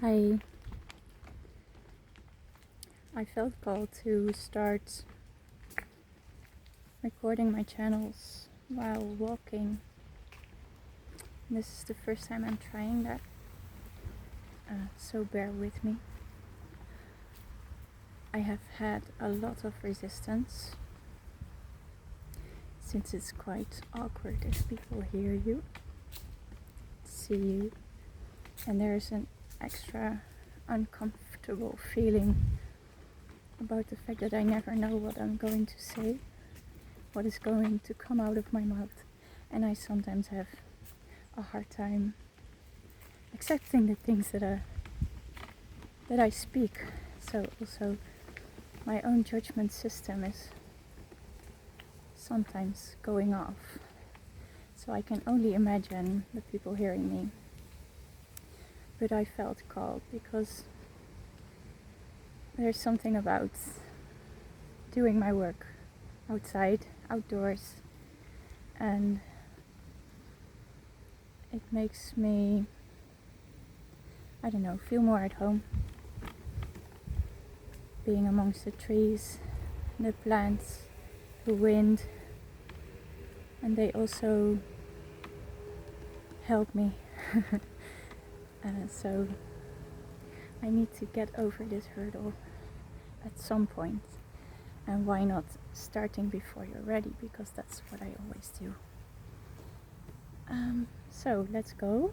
I felt called to start recording my channels while walking. This is the first time I'm trying that, so bear with me. I have had a lot of resistance since it's quite awkward if people hear you, see you, and there's an extra uncomfortable feeling about the fact that I never know what I'm going to say, what is going to come out of my mouth, and I sometimes have a hard time accepting the things that I speak. So also my own judgment system is sometimes going off. So I can only imagine the people hearing me. But I felt called because there's something about doing my work outside, outdoors, and it makes me, I don't know, feel more at home. Being amongst the trees, the plants, the wind, and they also help me. So I need to get over this hurdle at some point. And why not starting before you're ready, because that's what I always do. So let's go.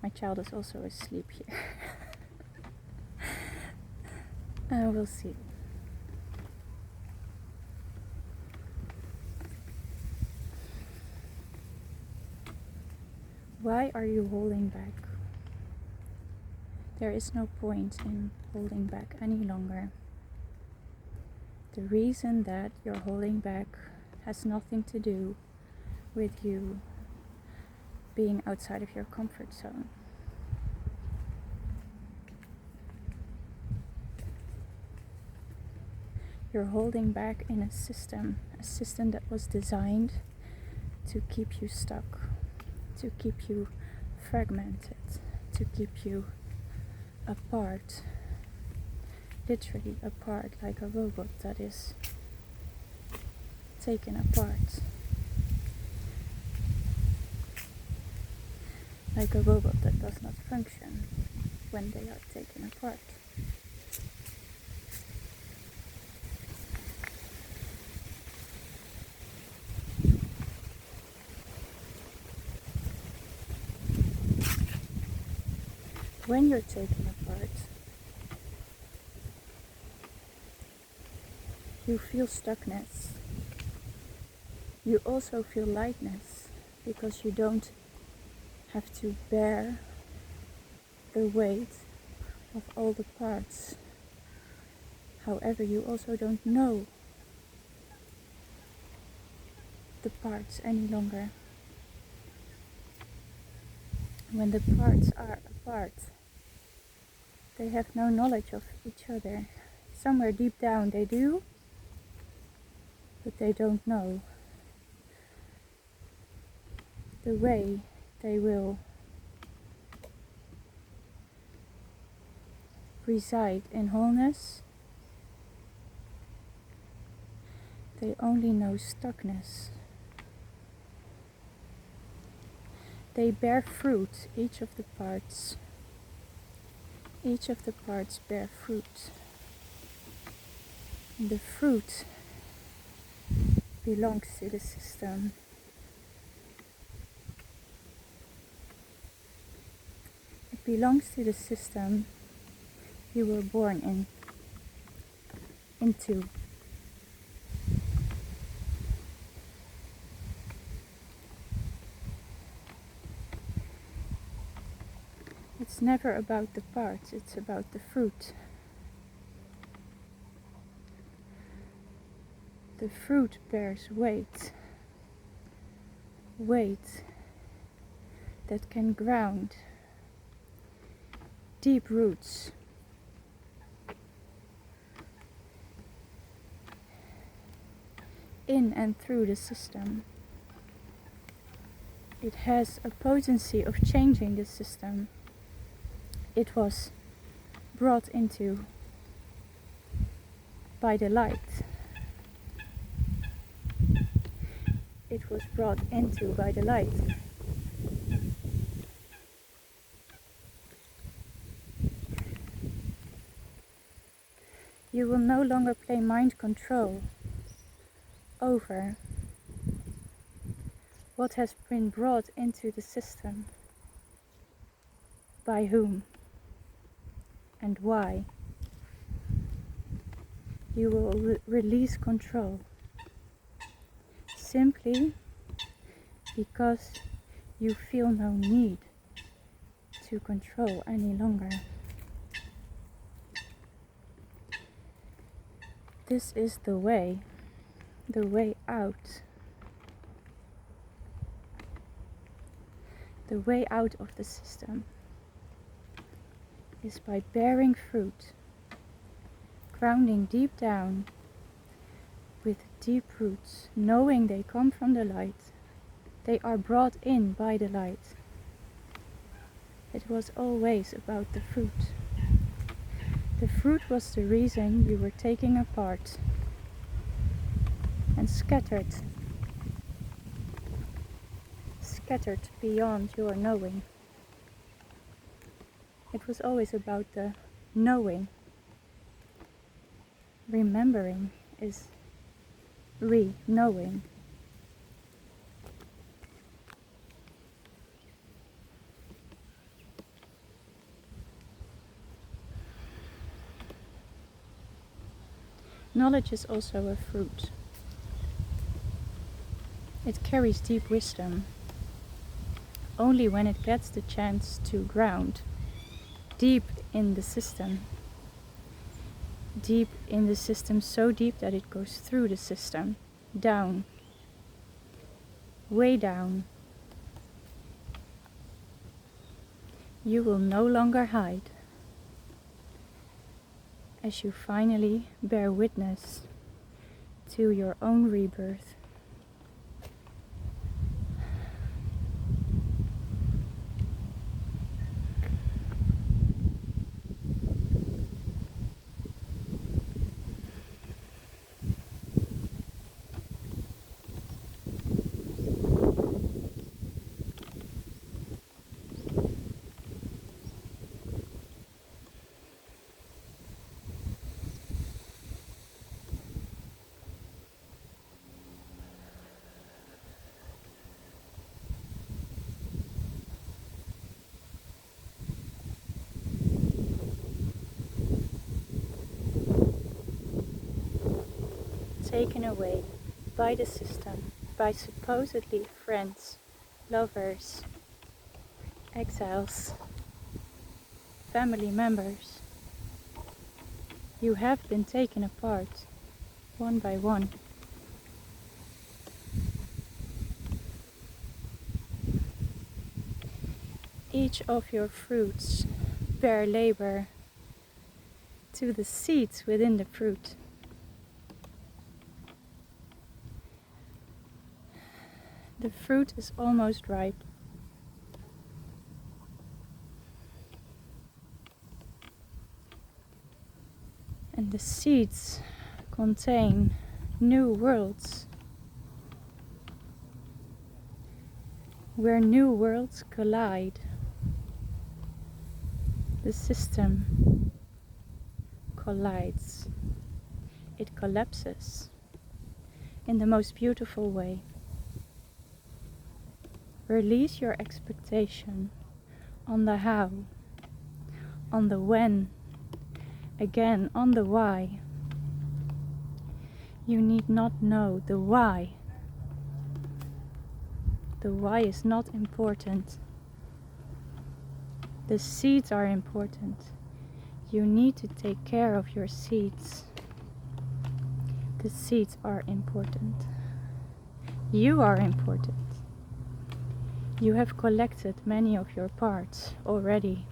My child is also asleep here. We'll see. Why are you holding back? There is no point in holding back any longer. The reason that you're holding back has nothing to do with you being outside of your comfort zone. You're holding back in a system that was designed to keep you stuck, to keep you fragmented, to keep you apart, literally apart, like a robot that is taken apart, like a robot that does not function when they are taken apart. When you're taken apart, you feel stuckness. You also feel lightness, because you don't have to bear the weight of all the parts. However, you also don't know the parts any longer. When the parts are apart, they have no knowledge of each other. Somewhere deep down they do, but they don't know the way they will reside in wholeness. They only know stuckness. They bear fruit, each of the parts. Each of the parts bear fruit. The fruit belongs to the system. It belongs to the system you were born into. It's never about the parts, it's about the fruit. The fruit bears weight. Weight that can ground deep roots. In and through the system. It has a potency of changing the system. It was brought into by the light. It was brought into by the light. You will no longer play mind control over what has been brought into the system, by whom and why. You will release control simply because you feel no need to control any longer. This is the way out. The way out of the system is by bearing fruit, grounding deep down with deep roots, knowing they come from the light. They are brought in by the light. It was always about the fruit. The fruit was the reason you were taken apart and scattered beyond your knowing. It was always about the knowing. Remembering is re-knowing. Knowledge is also a fruit. It carries deep wisdom only when it gets the chance to ground deep in the system. Deep in the system, so deep that it goes through the system, down, way down. You will no longer hide as you finally bear witness to your own rebirth. Taken away by the system, by supposedly friends, lovers, exiles, family members. You have been taken apart, one by one. Each of your fruits bear labor to the seeds within the fruit. The fruit is almost ripe. And the seeds contain new worlds, where new worlds collide. The system collides. It collapses in the most beautiful way. Release your expectation on the how, on the when, again on the why. You need not know the why. The why is not important. The seeds are important. You need to take care of your seeds. The seeds are important. You are important. You have collected many of your parts already.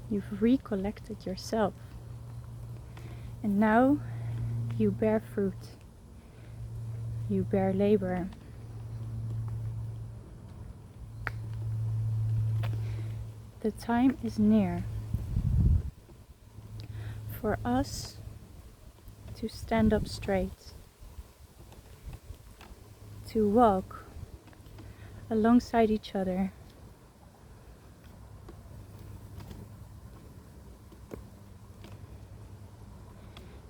You've recollected yourself. And now you bear fruit. You bear labor. The time is near for us to stand up straight, to walk alongside each other,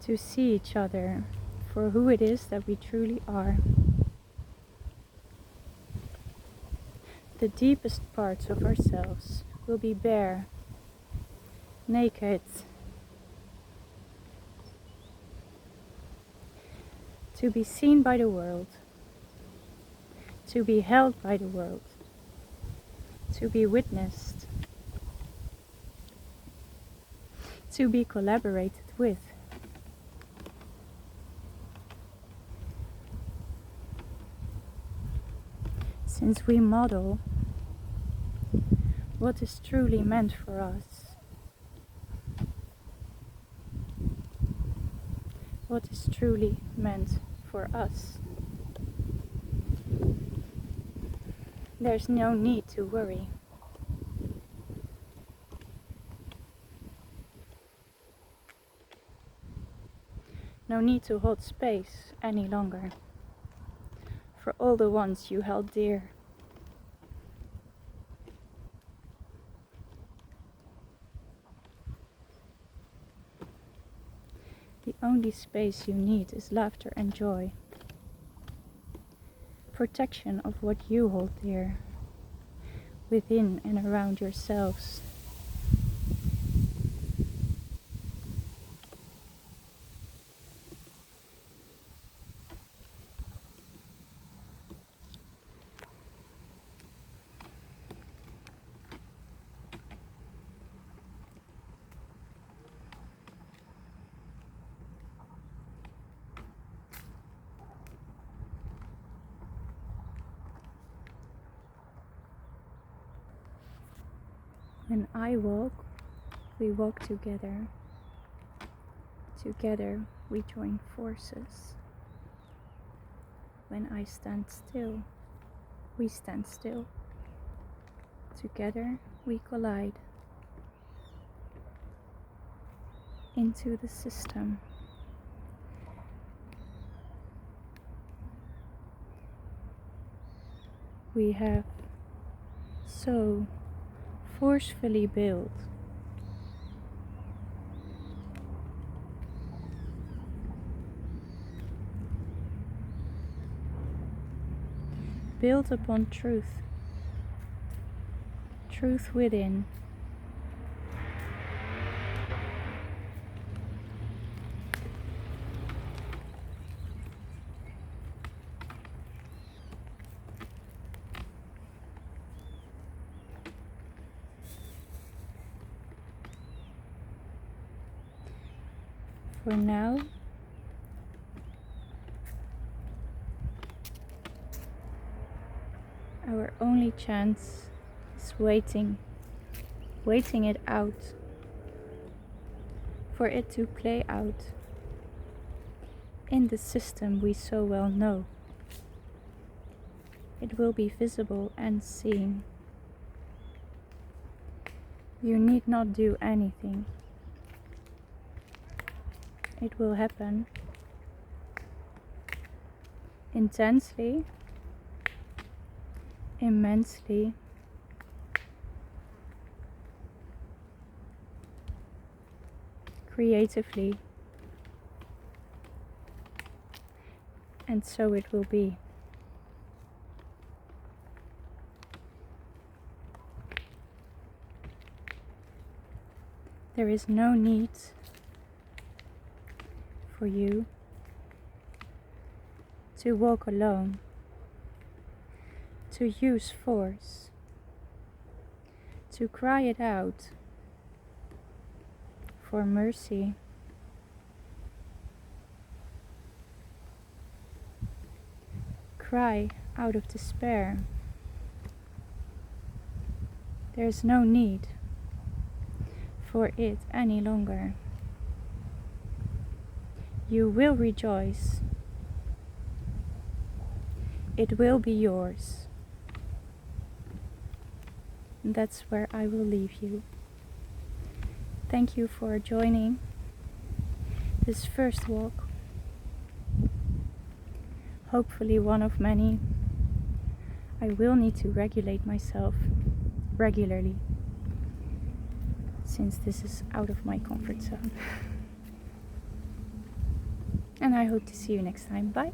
to see each other for who it is that we truly are. The deepest parts of ourselves will be bare, naked, to be seen by the world, to be held by the world, to be witnessed, to be collaborated with. Since we model what is truly meant for us, what is truly meant for us, there's no need to worry. No need to hold space any longer for all the ones you held dear. The only space you need is laughter and joy, protection of what you hold dear, within and around yourselves. When I walk, we walk together. Together we join forces. When I stand still, we stand still. Together we collide into the system. We have so forcefully built upon truth, truth within. For now, our only chance is waiting it out, for it to play out in the system we so well know. It will be visible and seen. You need not do anything. It will happen intensely, immensely, creatively, and so it will be. There is no need for you to walk alone, to use force, to cry it out for mercy. Cry out of despair. There is no need for it any longer. You will rejoice. It will be yours. And that's where I will leave you. Thank you for joining this first walk. Hopefully one of many. I will need to regulate myself regularly, since this is out of my comfort zone. And I hope to see you next time. Bye.